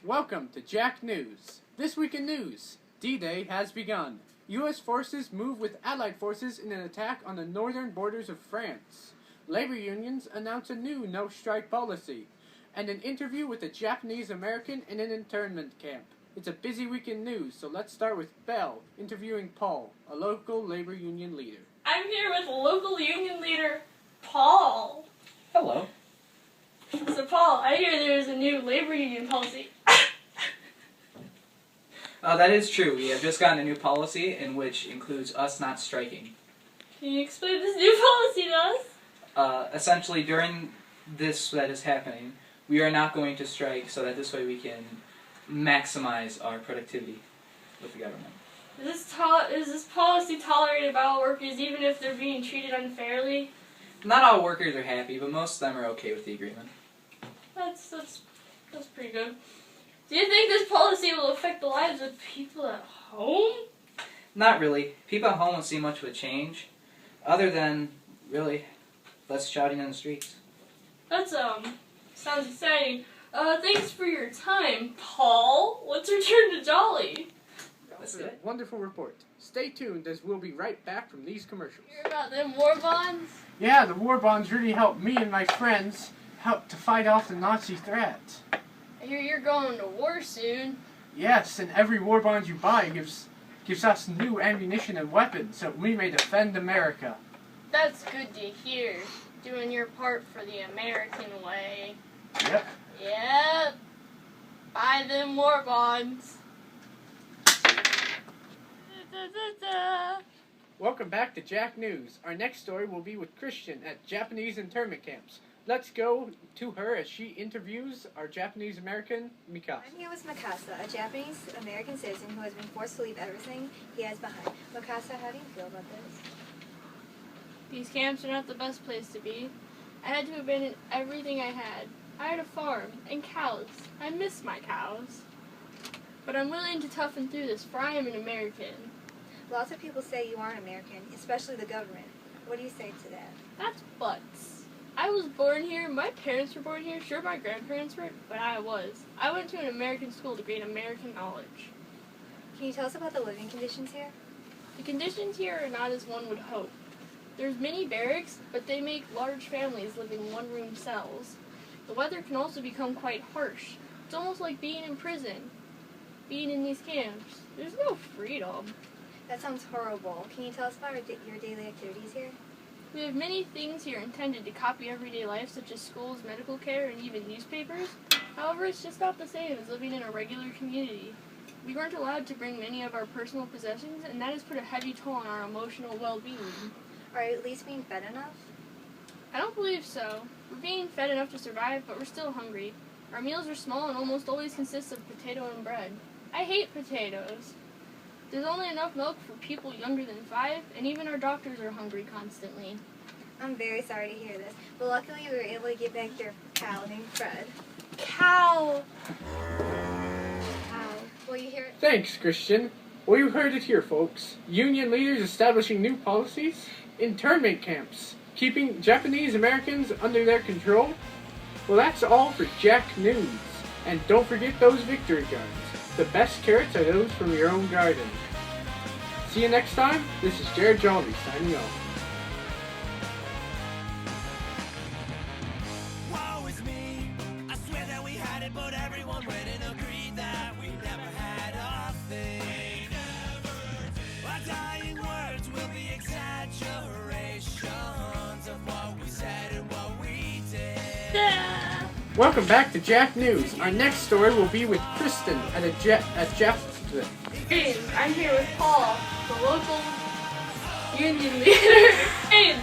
Welcome to Jack News. This week in news, D-Day has begun. U.S. forces move with Allied forces in an attack on the northern borders of France. Labor unions announce a new no-strike policy. And an interview with a Japanese American in an internment camp. It's a busy week in news, so let's start with Belle interviewing Paul, a local labor union leader. I'm here with local union leader, Paul. Hello. So Paul, I hear there's a new labor union policy. That is true. We have just gotten a new policy in which includes us not striking. Can you explain this new policy to us? Essentially, during this that is happening, we are not going to strike so that this way we can maximize our productivity with the government. Is this policy tolerated by all workers even if they're being treated unfairly? Not all workers are happy, but most of them are okay with the agreement. That's pretty good. Do you think this policy will affect the lives of people at home? Not really. People at home won't see much of a change, other than, really, less shouting in the streets. That's, sounds exciting. Thanks for your time, Paul. Let's return to Jolly. That's a wonderful report. Stay tuned as we'll be right back from these commercials. Hear about them war bonds? Yeah, the war bonds really helped me and my friends to fight off the Nazi threat. I hear you're going to war soon. Yes, and every war bond you buy gives us new ammunition and weapons so we may defend America. That's good to hear. Doing your part for the American way. Yep. Yep. Buy them war bonds. Welcome back to Jack News. Our next story will be with Christian at Japanese internment camps. Let's go to her as she interviews our Japanese American, Mikasa. I'm here with Mikasa, a Japanese American citizen who has been forced to leave everything he has behind. Mikasa, how do you feel about this? These camps are not the best place to be. I had to abandon everything I had. I had a farm and cows. I miss my cows. But I'm willing to toughen through this, for I am an American. Lots of people say you aren't American, especially the government. What do you say to that? That's butts. I was born here, my parents were born here, sure my grandparents were, but I was. I went to an American school to gain American knowledge. Can you tell us about the living conditions here? The conditions here are not as one would hope. There's many barracks, but they make large families live in one-room cells. The weather can also become quite harsh. It's almost like being in prison, being in these camps. There's no freedom. That sounds horrible. Can you tell us about your daily activities here? We have many things here intended to copy everyday life, such as schools, medical care, and even newspapers. However, it's just not the same as living in a regular community. We weren't allowed to bring many of our personal possessions, and that has put a heavy toll on our emotional well-being. Are you at least being fed enough? I don't believe so. We're being fed enough to survive, but we're still hungry. Our meals are small and almost always consist of potato and bread. I hate potatoes. There's only enough milk for people younger than 5, and even our doctors are hungry constantly. I'm very sorry to hear this, but luckily we were able to get back your cow named Fred. Cow! Cow. Will you hear it? Thanks, Christian. Well, you heard it here, folks. Union leaders establishing new policies, internment camps, keeping Japanese Americans under their control. Well, that's all for Jack News. And don't forget those victory guns. The best carrots are those from your own garden. See you next time. This is Jared Jolly signing off. Woe is me. I swear that we had it, but everyone went and agreed that we never had a thing. Our dying words will be exaggerations of what we said and what we did. Welcome back to Jack News. Our next story will be with Kristen at Greetings, I'm here with Paul, the local union leader. Hey.